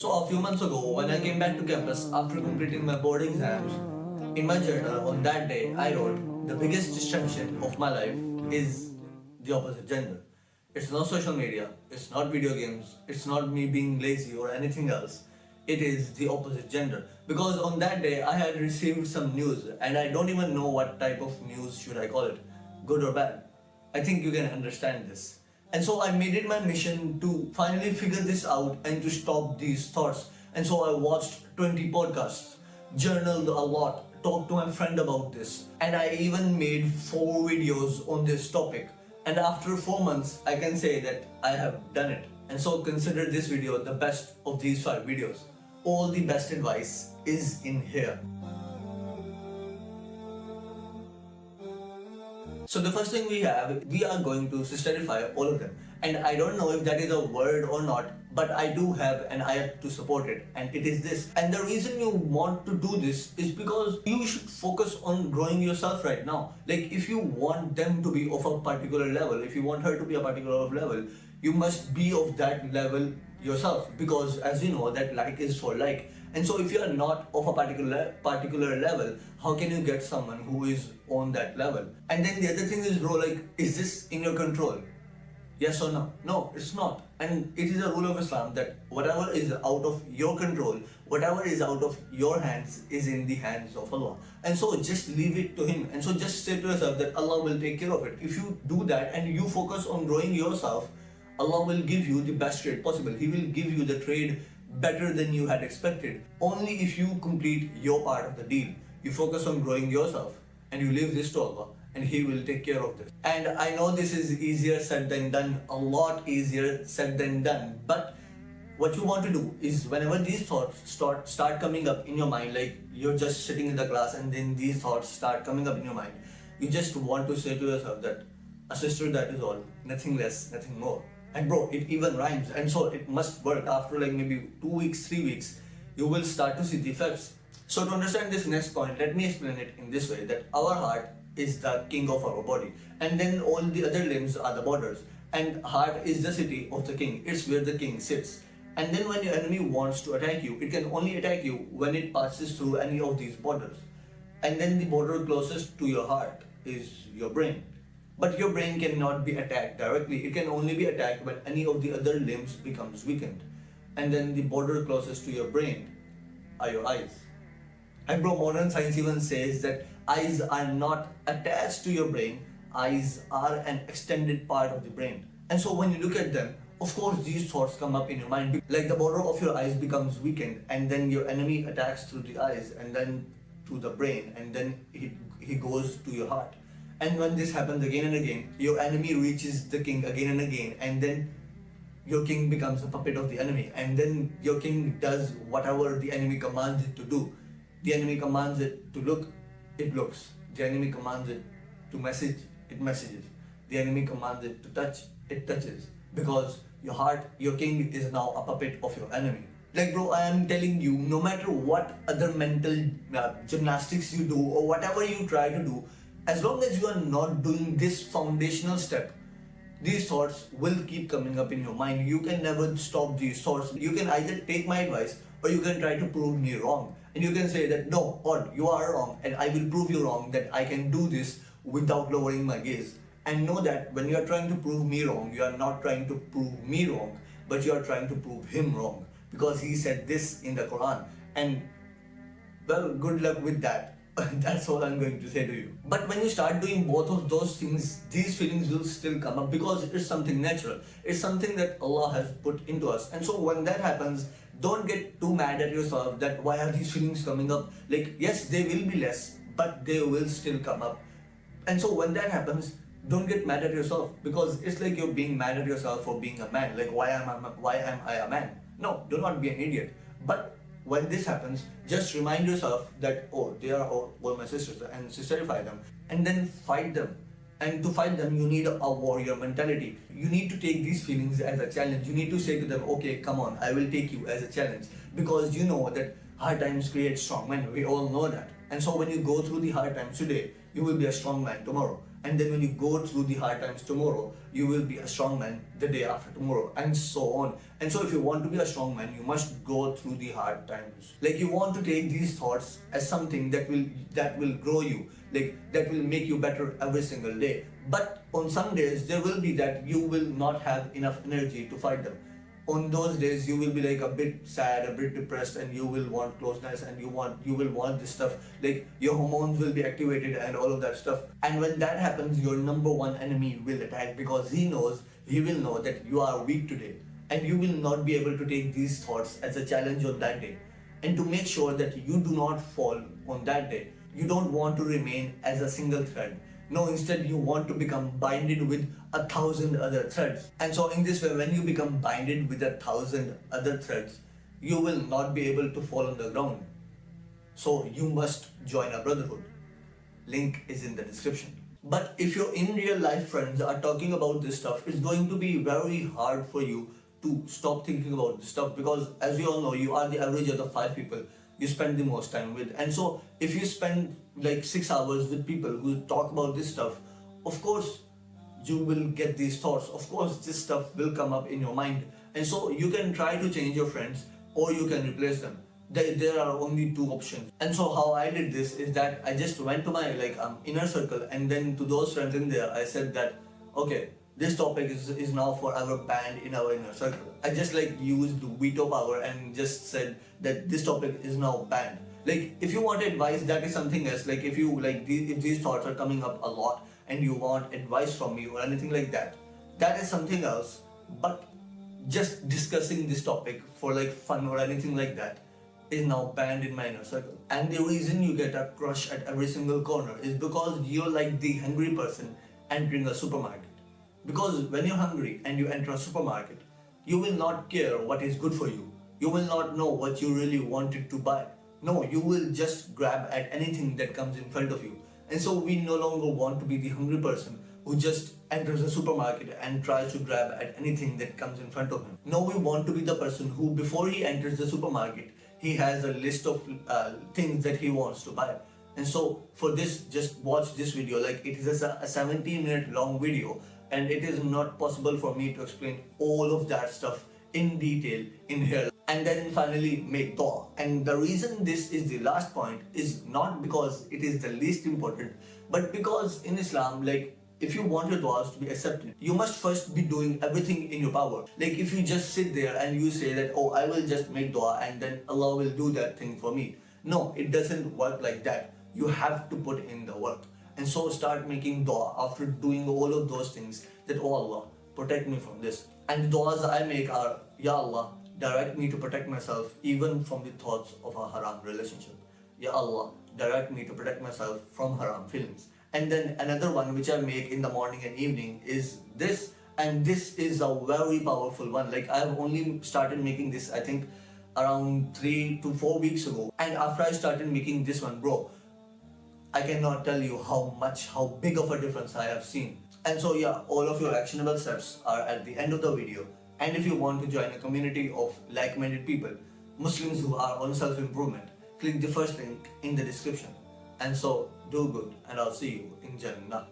So a few months ago, when I came back to campus after completing my board exams, in my journal on that day, I wrote, the biggest distraction of my life is the opposite gender. It's not social media, it's not video games, it's not me being lazy or anything else. It is the opposite gender. Because on that day, I had received some news and I don't even know what type of news should I call it, good or bad. I think you can understand this. And so I made it my mission to finally figure this out and to stop these thoughts. And so I watched 20 podcasts, journaled a lot, talked to my friend about this, and I even made 4 videos on this topic. And after 4 months, I can say that I have done it. And so consider this video the best of these 5 videos. All the best advice is in here. So the first thing we are going to systerify all of them. And I don't know if that is a word or not, but I do have an ayat to support it, and it is this. And the reason you want to do this is because you should focus on growing yourself right now. Like if you want them to be of a particular level, if you want her to be a particular level, you must be of that level yourself, because as you know that like is for like. And so if you are not of a particular level, how can you get someone who is on that level? And then the other thing is, bro, like, is this in your control? Yes or no? No, it's not. And it is a rule of Islam that whatever is out of your control, whatever is out of your hands is in the hands of Allah. And so just leave it to Him. And so just say to yourself that Allah will take care of it. If you do that and you focus on growing yourself, Allah will give you the best trade possible. He will give you the trade better than you had expected. Only if you complete your part of the deal. You focus on growing yourself and you leave this to Allah, and He will take care of this. And I know this is easier said than done, a lot easier said than done. But what you want to do is whenever these thoughts start coming up in your mind, like you're just sitting in the class and then these thoughts start coming up in your mind, you just want to say to yourself that a sister, that is all, nothing less, nothing more. And bro, it even rhymes, and so it must work. After like maybe 2 weeks, 3 weeks, you will start to see the effects. So to understand this next point, let me explain it in this way, that our heart is the king of our body, and then all the other limbs are the borders, and heart is the city of the king. It's where the king sits. And then when your enemy wants to attack you, it can only attack you when it passes through any of these borders. And then the border closest to your heart is your brain. But your brain cannot be attacked directly. It can only be attacked when any of the other limbs becomes weakened. And then the border closest to your brain are your eyes. And bro, modern science even says that eyes are not attached to your brain. Eyes are an extended part of the brain. And so when you look at them, of course these thoughts come up in your mind. Like the border of your eyes becomes weakened, and then your enemy attacks through the eyes and then to the brain, and then he goes to your heart. And when this happens again and again, your enemy reaches the king again and again, and then your king becomes a puppet of the enemy, and then your king does whatever the enemy commands it to do. The enemy commands it to look, it looks. The enemy commands it to message, it messages. The enemy commands it to touch, it touches. Because your heart, your king is now a puppet of your enemy. Like bro, I am telling you, no matter what other mental gymnastics you do or whatever you try to do, as long as you are not doing this foundational step, these thoughts will keep coming up in your mind. You can never stop these thoughts. You can either take my advice or you can try to prove me wrong. And you can say that no, or you are wrong, and I will prove you wrong, that I can do this without lowering my gaze. And know that when you are trying to prove me wrong, you are not trying to prove me wrong, but you are trying to prove him wrong. Because he said this in the Quran. And well, good luck with that. That's all I'm going to say to you. But when you start doing both of those things, these feelings will still come up, because it's something natural. It's something that Allah has put into us. And so when that happens, don't get too mad at yourself that why are these feelings coming up? Like, yes, they will be less, but they will still come up. And so when that happens, don't get mad at yourself, because it's like you're being mad at yourself for being a man. Like, why am I a man? No, do not be an idiot. But when this happens, just remind yourself that, oh, they are all my sisters, and sisterify them, and then fight them. And to fight them, you need a warrior mentality. You need to take these feelings as a challenge. You need to say to them, okay, come on, I will take you as a challenge. Because you know that hard times create strong men. We all know that. And so when you go through the hard times today, you will be a strong man tomorrow. And then when you go through the hard times tomorrow, you will be a strong man the day after tomorrow, and so on. And so if you want to be a strong man, you must go through the hard times. Like, you want to take these thoughts as something that will grow you, like that will make you better every single day. But on some days there will be that you will not have enough energy to fight them. On those days you will be like a bit sad, a bit depressed, and you will want closeness, and you will want this stuff, like your hormones will be activated and all of that stuff. And when that happens, your number one enemy will attack, because he will know that you are weak today, and you will not be able to take these thoughts as a challenge on that day. And to make sure that you do not fall on that day, you don't want to remain as a single thread. No, instead you want to become binded with 1,000 other threads. And so in this way, when you become binded with 1,000 other threads, you will not be able to fall on the ground. So you must join a brotherhood. Link is in the description. But if your in real life friends are talking about this stuff, it's going to be very hard for you to stop thinking about this stuff, because as we all know, you are the average of the 5 people you spend the most time with. And so if you spend like 6 hours with people who talk about this stuff, of course you will get these thoughts. Of course this stuff will come up in your mind. And so you can try to change your friends, or you can replace them. There are only 2 options. And so how I did this is that I just went to my inner circle, and then to those friends in there I said that, okay, this topic is now forever banned in our inner circle. I just used veto power and just said that this topic is now banned. Like, if you want advice, that is something else. Like, if you if these thoughts are coming up a lot and you want advice from me or anything like that, that is something else. But just discussing this topic for fun or anything like that is now banned in my inner circle. And the reason you get a crush at every single corner is because you're like the hungry person entering a supermarket. Because when you're hungry and you enter a supermarket, you will not care what is good for you. You will not know what you really wanted to buy. No, you will just grab at anything that comes in front of you. And so we no longer want to be the hungry person who just enters a supermarket and tries to grab at anything that comes in front of him. No, we want to be the person who, before he enters the supermarket, he has a list of things that he wants to buy. And so for this, just watch this video. Like, it is a 17-minute long video, and it is not possible for me to explain all of that stuff in detail in here. And then finally make dua. And the reason this is the last point is not because it is the least important, but because in Islam, if you want your duas to be accepted, you must first be doing everything in your power. Like, if you just sit there and you say that, oh, I will just make dua and then Allah will do that thing for me. No, it doesn't work like that. You have to put in the work. And so start making dua after doing all of those things, that, oh Allah, protect me from this. And the duas I make are, Ya Allah, direct me to protect myself even from the thoughts of a haram relationship. Ya Allah, direct me to protect myself from haram feelings. And then another one which I make in the morning and evening is this. And this is a very powerful one. Like, I have only started making this, I think, around 3 to 4 weeks ago. And after I started making this one, bro, I cannot tell you how big of a difference I have seen. And so yeah, all of your actionable steps are at the end of the video. And if you want to join a community of like-minded people, Muslims who are on self-improvement, click the first link in the description. And so do good, and I'll see you in Jannah.